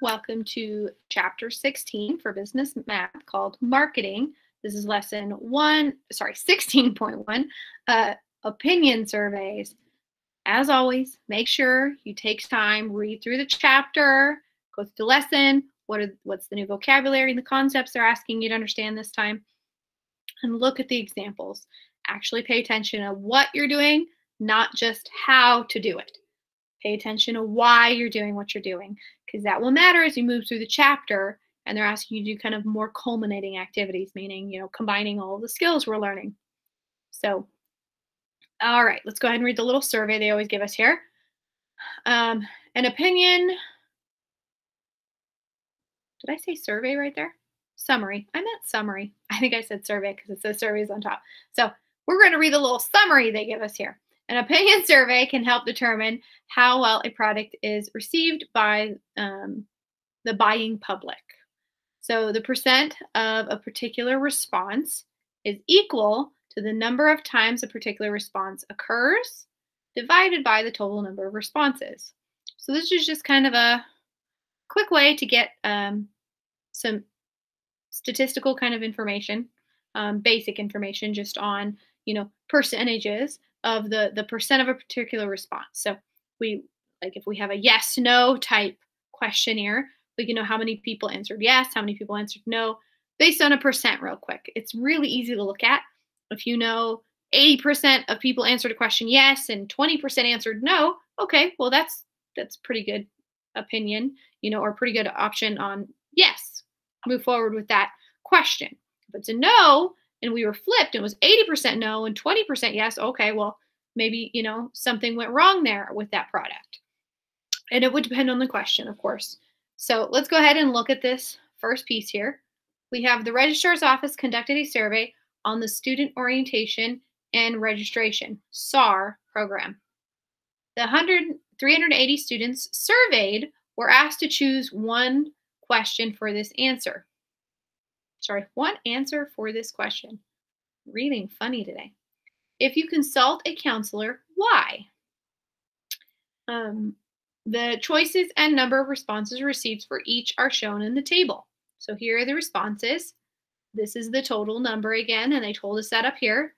Welcome to Chapter 16 for Business Math called Marketing. This is lesson 16.1, Opinion Surveys. As always, make sure you take time, read through the chapter, go through the lesson, what's the new vocabulary and the concepts they're asking you to understand this time, and look at the examples. Actually pay attention to what you're doing, not just how to do it. Pay attention to why you're doing what you're doing, because that will matter as you move through the chapter, and they're asking you to do kind of more culminating activities, meaning, combining all the skills we're learning. So, all right, let's go ahead and read the little survey they always give us here. An opinion. Did I say survey right there? Summary. I meant summary. I think I said survey because it says surveys on top. So we're going to read the little summary they give us here. An opinion survey can help determine how well a product is received by the buying public. So the percent of a particular response is equal to the number of times a particular response occurs divided by the total number of responses. So this is just kind of a quick way to get some statistical kind of information, basic information just on, percentages of the percent of a particular response. So if we have a yes, no type questionnaire, we can know how many people answered yes, how many people answered no, based on a percent real quick. It's really easy to look at. If you know 80% of people answered a question yes and 20% answered no, okay, well that's pretty good opinion, or pretty good option on yes. Move forward with that question. If it's a no and we were flipped and it was 80% no and 20% yes, okay, well, maybe, something went wrong there with that product. And it would depend on the question, of course. So let's go ahead and look at this first piece here. We have the registrar's office conducted a survey on the Student Orientation and Registration, SAR program. The 380 students surveyed were asked to choose one question for this answer. One answer for this question. Reading funny today. If you consult a counselor, why? The choices and number of responses received for each are shown in the table. So here are the responses. This is the total number again, and they told us that up here.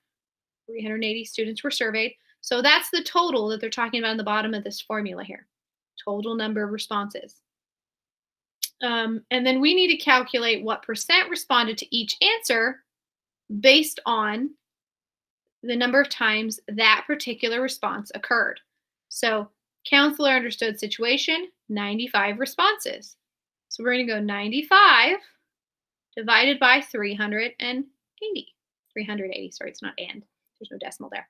380 students were surveyed. So that's the total that they're talking about in the bottom of this formula here. Total number of responses. And then we need to calculate what percent responded to each answer based on the number of times that particular response occurred. So counselor understood situation, 95 responses. So we're going to go 95 divided by 380. 380, sorry, it's not and. There's no decimal there.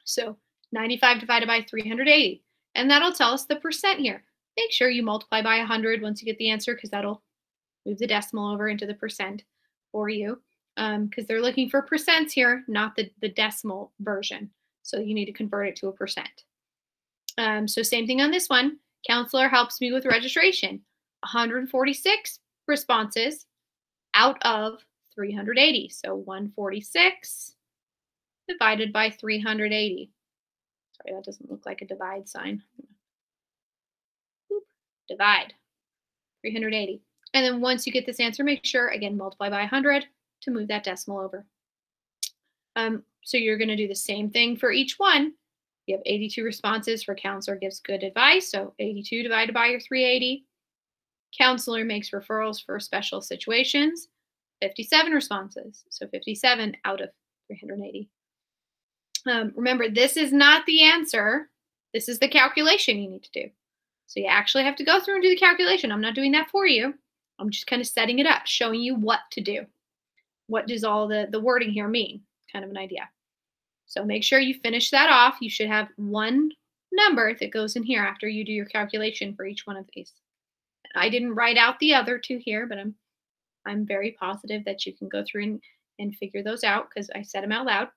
So 95 divided by 380. And that'll tell us the percent here. Make sure you multiply by 100 once you get the answer, because that'll move the decimal over into the percent for you. Because they're looking for percents here, not the decimal version. So you need to convert it to a percent. So same thing on this one. Counselor helps me with registration. 146 responses out of 380. So 146 divided by 380. Sorry, that doesn't look like a divide sign. Divide 380. And then once you get this answer, make sure, again, multiply by 100 to move that decimal over. So you're going to do the same thing for each one. You have 82 responses for counselor gives good advice, so 82 divided by your 380. Counselor makes referrals for special situations, 57 responses, so 57 out of 380. Remember, this is not the answer. This is the calculation you need to do. So you actually have to go through and do the calculation. I'm not doing that for you. I'm just kind of setting it up, showing you what to do. What does all the wording here mean? Kind of an idea. So make sure you finish that off. You should have one number that goes in here after you do your calculation for each one of these. I didn't write out the other two here, but I'm very positive that you can go through and figure those out because I said them out loud.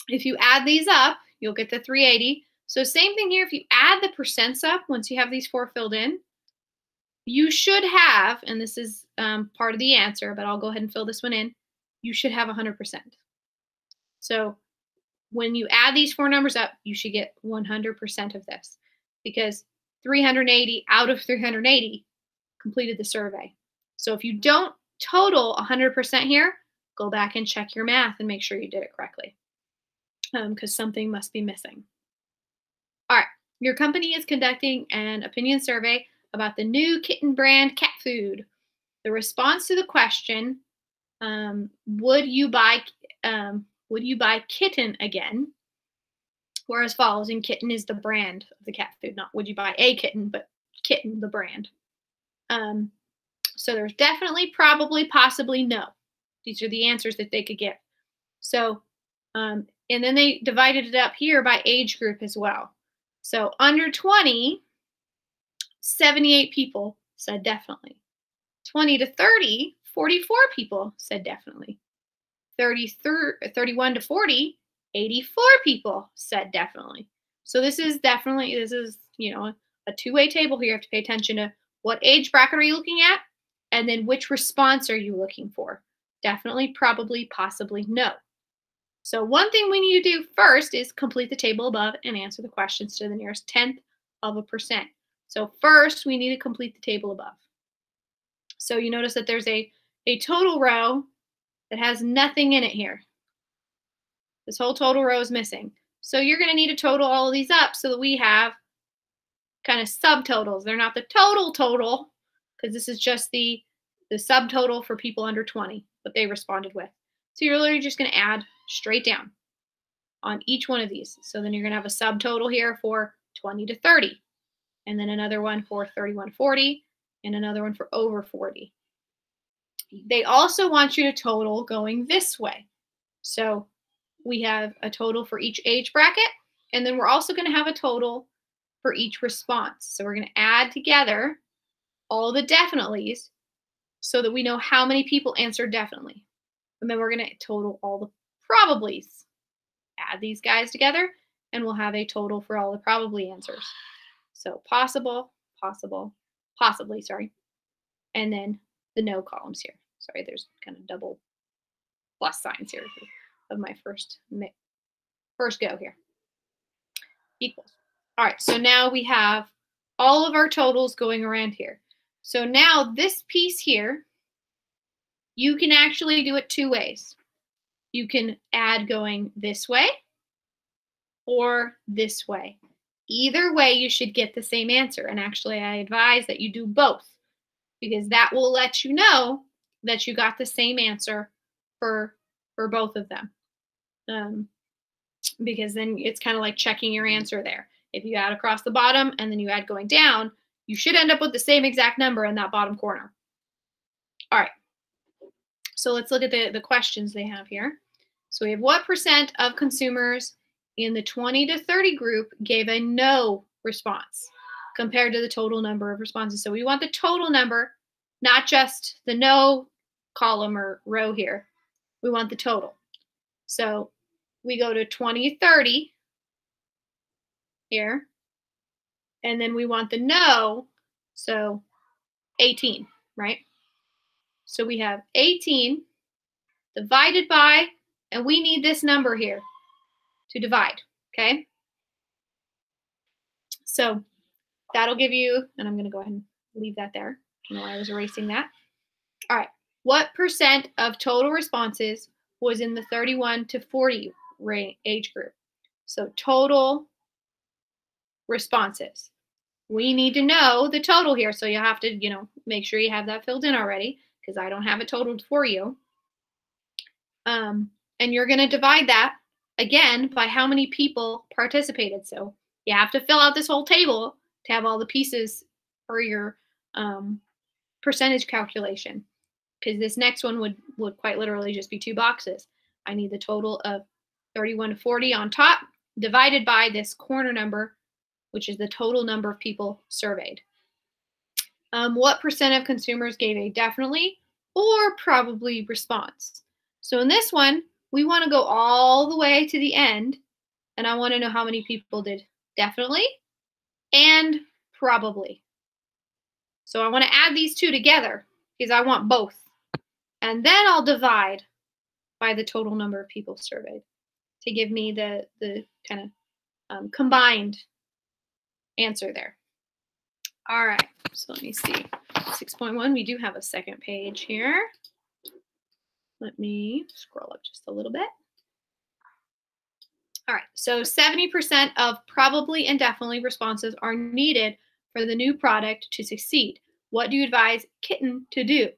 If you add these up, you'll get the 380. So same thing here, if you add the percents up, once you have these four filled in, you should have, and this is part of the answer, but I'll go ahead and fill this one in, you should have 100%. So when you add these four numbers up, you should get 100% of this because 380 out of 380 completed the survey. So if you don't total 100% here, go back and check your math and make sure you did it correctly, because something must be missing. All right, your company is conducting an opinion survey about the new kitten brand cat food. The response to the question, would you buy kitten again? Were as follows, and kitten is the brand of the cat food, not would you buy a kitten, but kitten, the brand. So there's definitely, probably, possibly, no. These are the answers that they could give. So, and then they divided it up here by age group as well. So under 20, 78 people said definitely. 20 to 30, 44 people said definitely. 31 to 40, 84 people said definitely. So this is, you know, a two-way table here. You have to pay attention to what age bracket are you looking at, and then which response are you looking for? Definitely, probably, possibly, no. So one thing we need to do first is complete the table above and answer the questions to the nearest 10th of a percent. So first, we need to complete the table above. So you notice that there's a total row that has nothing in it here. This whole total row is missing. So you're going to need to total all of these up so that we have kind of subtotals. They're not the total, because this is just the subtotal for people under 20, what they responded with. So you're literally just going to add straight down on each one of these. So then you're going to have a subtotal here for 20 to 30, and then another one for 31 to 40, and another one for over 40. They also want you to total going this way. So we have a total for each age bracket, and then we're also going to have a total for each response. So we're going to add together all the definitelys so that we know how many people answered definitely. And then we're going to total all the probablys. Add these guys together, and we'll have a total for all the probably answers. So possible, possible, possibly, sorry. And then the no columns here. Sorry, there's kind of double plus signs here of my first go here. Equals. All right, so now we have all of our totals going around here. So now this piece here, you can actually do it two ways. You can add going this way or this way. Either way, you should get the same answer. And actually, I advise that you do both, because that will let you know that you got the same answer for both of them. Because then it's kind of like checking your answer there. If you add across the bottom and then you add going down, you should end up with the same exact number in that bottom corner. All right. So let's look at the questions they have here. So we have, what percent of consumers in the 20 to 30 group gave a no response compared to the total number of responses? So we want the total number, not just the no column or row here. We want the total. So we go to 20, 30 here, and then we want the no, so 18, right? So we have 18 divided by, and we need this number here to divide, okay? So that'll give you, and I'm going to go ahead and leave that there. I don't know why I was erasing that. All right, what percent of total responses was in the 31 to 40 age group? So total responses. We need to know the total here, so you have to, make sure you have that filled in already, because I don't have it totaled for you. And you're going to divide that again by how many people participated. So you have to fill out this whole table to have all the pieces for your percentage calculation, because this next one would quite literally just be two boxes. I need the total of 31 to 40 on top divided by this corner number, which is the total number of people surveyed. What percent of consumers gave a definitely or probably response? So in this one, we want to go all the way to the end, and I want to know how many people did definitely and probably. So I want to add these two together because I want both. And then I'll divide by the total number of people surveyed to give me the kind of combined answer there. All right, so let me see. 6.1, we do have a second page here. Let me scroll up just a little bit. All right, so 70% of probably and definitely responses are needed for the new product to succeed. What do you advise Kitten to do?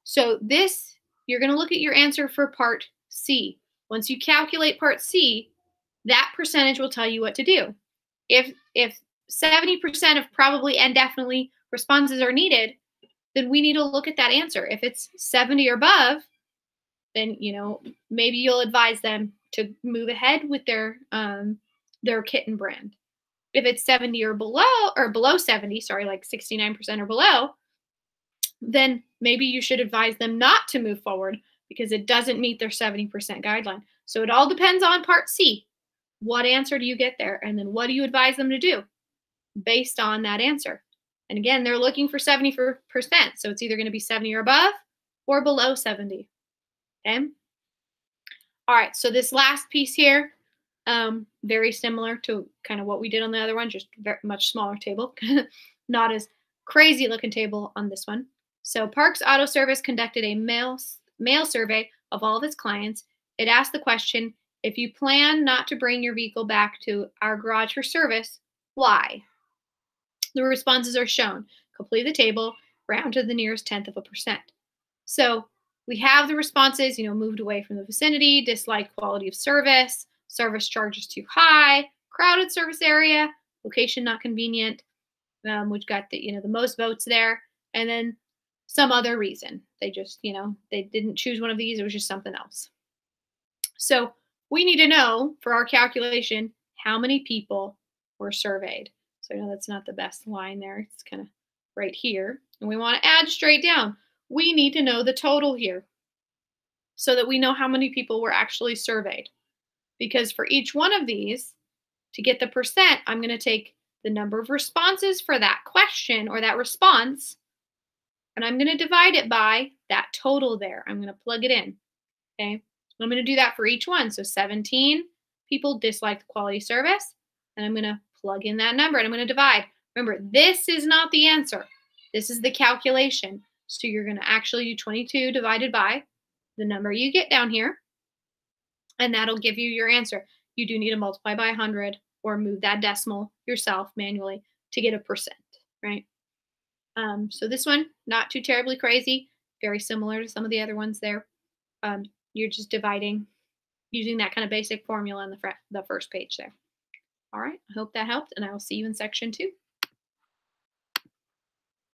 So this, you're going to look at your answer for part C. Once you calculate part C, that percentage will tell you what to do. If 70% of probably and definitely responses are needed, then we need to look at that answer. If it's 70 or above, then maybe you'll advise them to move ahead with their Kitten brand. If it's 70 or below 70, sorry, like 69% or below, then maybe you should advise them not to move forward because it doesn't meet their 70% guideline. So it all depends on part C. What answer do you get there? And then what do you advise them to do based on that answer? And again, they're looking for 70%. So it's either going to be 70 or above or below 70. Okay. All right. So this last piece here, very similar to kind of what we did on the other one, just very much smaller table, not as crazy looking table on this one. So Parks Auto Service conducted a mail survey of all of its clients. It asked the question, if you plan not to bring your vehicle back to our garage for service, why? The responses are shown. Complete the table, round to the nearest 1/10%. So we have the responses, moved away from the vicinity, dislike quality of service charges too high, crowded service area, location not convenient, which got the most votes there, and then some other reason. They just, they didn't choose one of these. It was just something else. So we need to know for our calculation how many people were surveyed. So I know that's not the best line there. It's kind of right here. And we want to add straight down. We need to know the total here so that we know how many people were actually surveyed. Because for each one of these, to get the percent, I'm going to take the number of responses for that question or that response, and I'm going to divide it by that total there. I'm going to plug it in. Okay. I'm going to do that for each one. So 17 people disliked quality service, and I'm going to plug in that number and I'm going to divide. Remember, this is not the answer. This is the calculation. So you're going to actually do 22 divided by the number you get down here, and that'll give you your answer. You do need to multiply by 100 or move that decimal yourself manually to get a percent, right? So this one, not too terribly crazy, very similar to some of the other ones there. You're just dividing using that kind of basic formula on the first page there. All right, I hope that helped, and I will see you in section 2.